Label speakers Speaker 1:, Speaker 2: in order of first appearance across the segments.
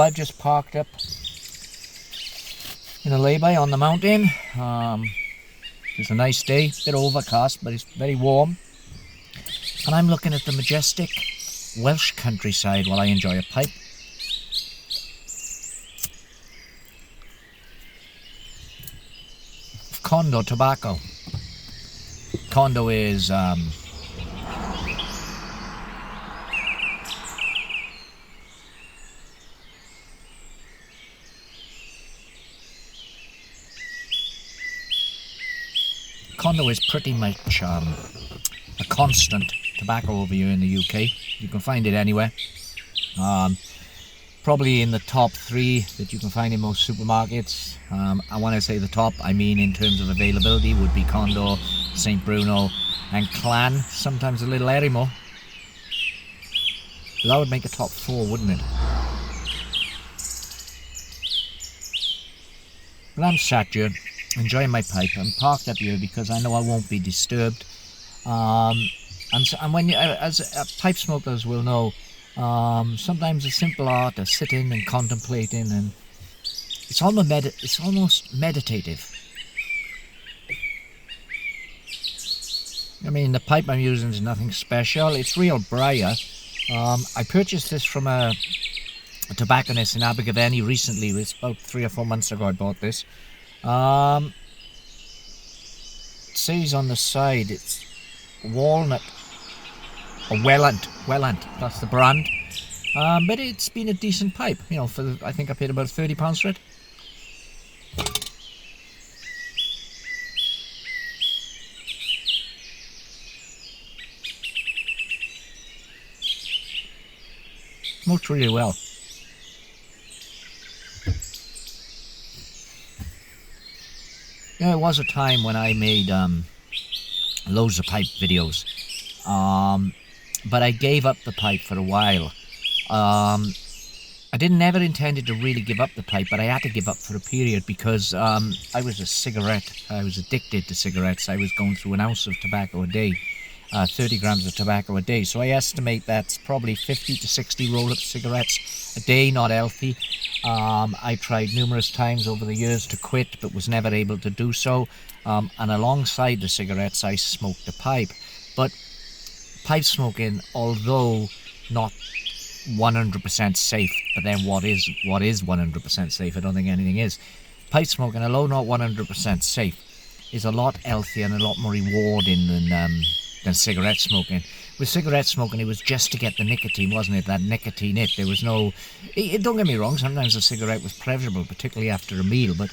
Speaker 1: I've just parked up in a lay-by on the mountain. It's a nice day, bit overcast, but it's very warm. And I'm looking at the majestic Welsh countryside while I enjoy a pipe. Condo tobacco. Condo is pretty much a constant tobacco over here in the UK. You can find it anywhere. Probably in the top 3 that you can find in most supermarkets. And when I say the top, I mean in terms of availability would be Condo, St Bruno and Clan, sometimes a little Erimo. That would make a top 4, wouldn't it? But I'm sat here enjoying my pipe. I'm parked up here because I know I won't be disturbed. And when you, as pipe smokers will know, sometimes a simple art of sitting and contemplating, and it's almost meditative. I mean, the pipe I'm using is nothing special. It's real briar. I purchased this from a tobacconist in Abergavenny recently. It was about 3 or 4 months ago I bought this. It says on the side it's walnut or Welland, that's the brand. But it's been a decent pipe, you know. I think I paid about £30 for it. Smokes really well. There was a time when I made loads of pipe videos, but I gave up the pipe for a while. I never intended to really give up the pipe, but I had to give up for a period because I was addicted to cigarettes. I was going through an ounce of tobacco a day, 30 grams of tobacco a day. So I estimate that's probably 50 to 60 roll-up cigarettes a day, not healthy. I tried numerous times over the years to quit, but was never able to do so. And alongside the cigarettes, I smoked a pipe. But pipe smoking, although not 100% safe, but then what is 100% safe? I don't think anything is. Pipe smoking, although not 100% safe, is a lot healthier and a lot more rewarding than cigarette smoking. With cigarette smoking, it was just to get the nicotine, wasn't it? That nicotine hit. There was no... Don't get me wrong, sometimes a cigarette was pleasurable, particularly after a meal, but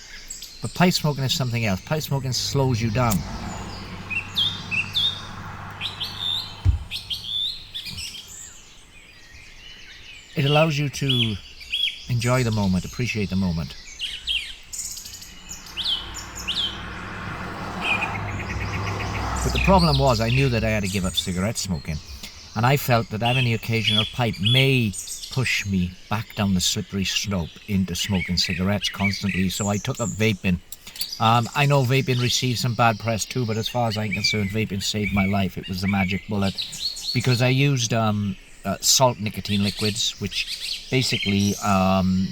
Speaker 1: pipe smoking is something else. Pipe smoking slows you down. It allows you to enjoy the moment, appreciate the moment. But the problem was, I knew that I had to give up cigarette smoking, and I felt that having the occasional pipe may push me back down the slippery slope into smoking cigarettes constantly, so I took up vaping. I know vaping receives some bad press too, but as far as I'm concerned, vaping saved my life. It was the magic bullet, because I used salt nicotine liquids, which basically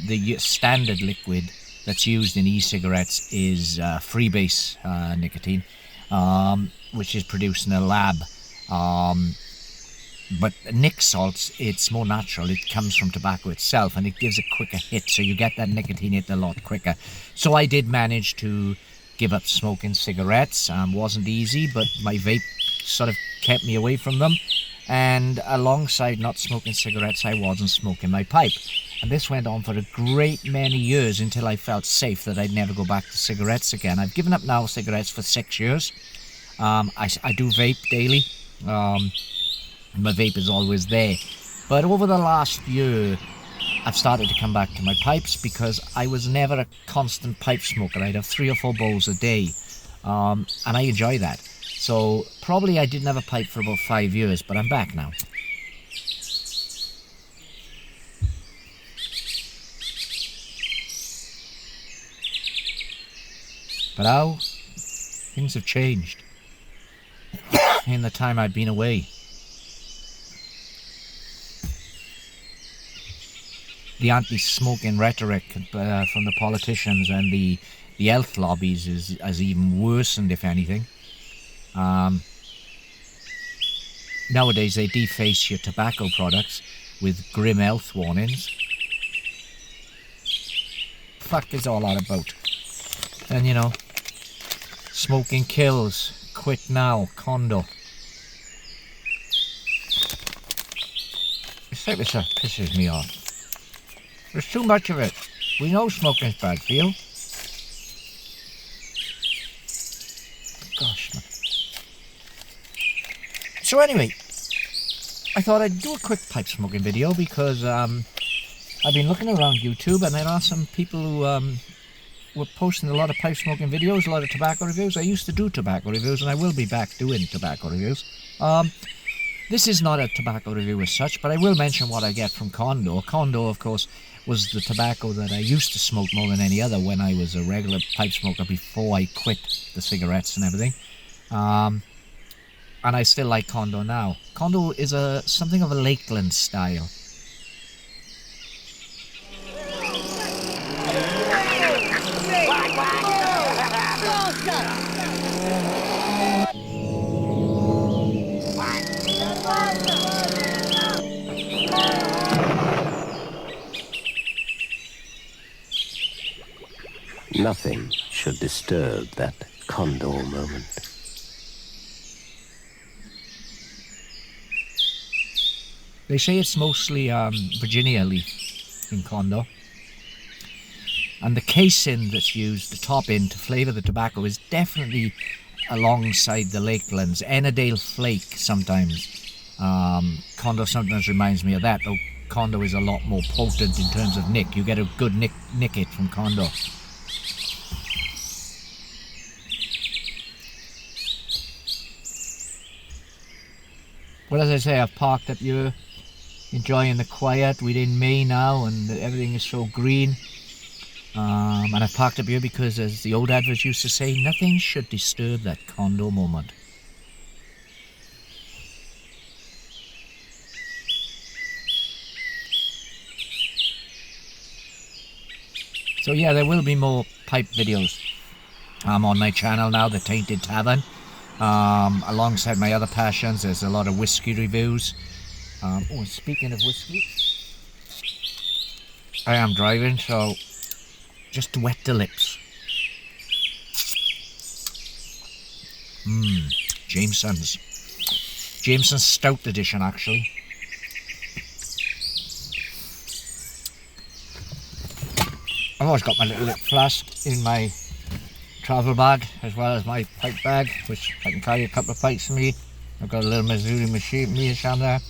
Speaker 1: the standard liquid that's used in e-cigarettes is freebase nicotine, which is produced in a lab. But nic salts, it's more natural. It comes from tobacco itself, and it gives a quicker hit, so you get that nicotine hit a lot quicker. So I did manage to give up smoking cigarettes. Wasn't easy, but my vape sort of kept me away from them. And alongside not smoking cigarettes, I wasn't smoking my pipe. And this went on for a great many years until I felt safe that I'd never go back to cigarettes again. I've given up now cigarettes for 6 years. I do vape daily. My vape is always there. But over the last year, I've started to come back to my pipes because I was never a constant pipe smoker. I'd have 3 or 4 bowls a day. And I enjoy that. So probably I didn't have a pipe for about 5 years, but I'm back now. But how things have changed in the time I've been away. the anti-smoking rhetoric from the politicians and the health lobbies has even worsened, if anything. Nowadays they deface your tobacco products with grim health warnings. Fuck is all that about? And you know, smoking kills, quit now, condo. This type of stuff pisses me off. There's too much of it. We know smoking's bad for you. Gosh, man. So anyway, I thought I'd do a quick pipe smoking video because I've been looking around YouTube and there are some people who were posting a lot of pipe smoking videos, a lot of tobacco reviews. I used to do tobacco reviews and I will be back doing tobacco reviews. This is not a tobacco review as such, but I will mention what I get from Condo. Condo, of course, was the tobacco that I used to smoke more than any other when I was a regular pipe smoker before I quit the cigarettes and everything. And I still like Condo now. Condo is something of a Lakeland style.
Speaker 2: Nothing should disturb that Condor moment.
Speaker 1: They say it's mostly Virginia leaf in Condo. And the casing that's used, the top end to flavour the tobacco, is definitely alongside the Lakelands. Ennerdale Flake sometimes. Condo sometimes reminds me of that, though Condo is a lot more potent in terms of nick. You get a good nick it from Condo. Well, as I say, I've parked up here, enjoying the quiet. We're in May now and everything is so green. And I've parked up here because, as the old adverts used to say, nothing should disturb that Condo moment. So yeah, there will be more pipe videos on my channel now, the Tainted Tavern. Alongside my other passions, there's a lot of whiskey reviews. Speaking of whiskey, I am driving, so just to wet the lips. Jameson's Stout Edition, actually. I've always got my little lip flask in my travel bag, as well as my pipe bag, which I can carry a couple of pipes with me. I've got a little Missouri Meerschaum there,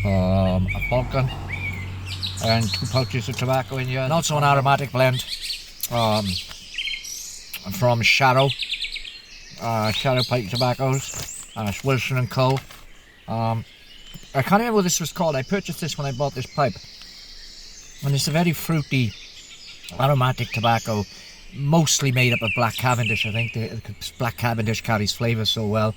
Speaker 1: a Falcon, and 2 pouches of tobacco in here, and also an aromatic blend from Sharrow Pipe Tobaccos, Wilson and Co. I can't remember what this was called. I purchased this when I bought this pipe, and it's a very fruity, aromatic tobacco, mostly made up of Black Cavendish. I think the Black Cavendish carries flavour so well.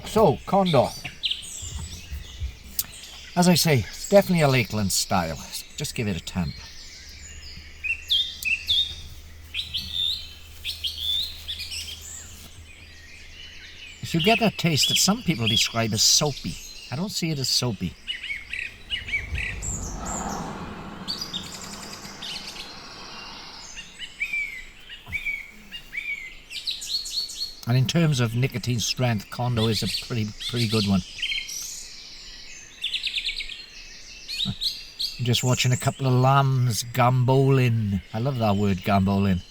Speaker 1: So, Condo. As I say, it's definitely a Lakeland style. Just give it a temp. You get that taste that some people describe as soapy. I don't see it as soapy. And in terms of nicotine strength, Condo is a pretty good one. I'm just watching a couple of lambs gamboling. I love that word, gamboling.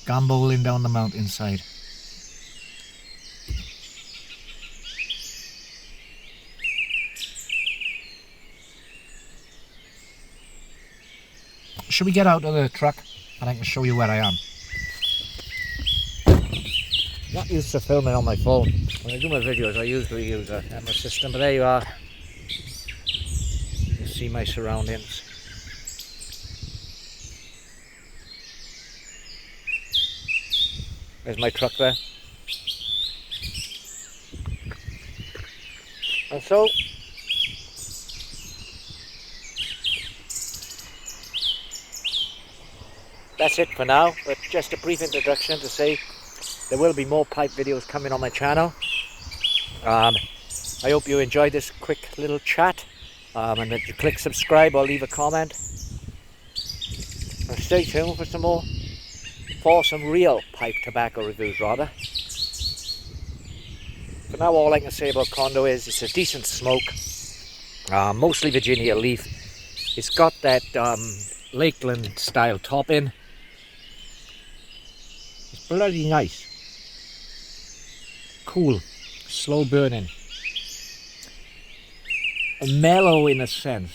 Speaker 1: Gamboling down the mountainside. Should we get out of the truck and I can show you where I am? Not used to filming on my phone. When I do my videos, I usually use a camera system, but there you are. You can see my surroundings. There's my truck there. And so, that's it for now, but just a brief introduction to say there will be more pipe videos coming on my channel. I hope you enjoyed this quick little chat, and that you click subscribe or leave a comment. And stay tuned for some real pipe tobacco reviews rather. For now, all I can say about Condo is it's a decent smoke, mostly Virginia leaf. It's got that Lakeland style topping. It's bloody nice. Cool, slow burning. Mellow in a sense.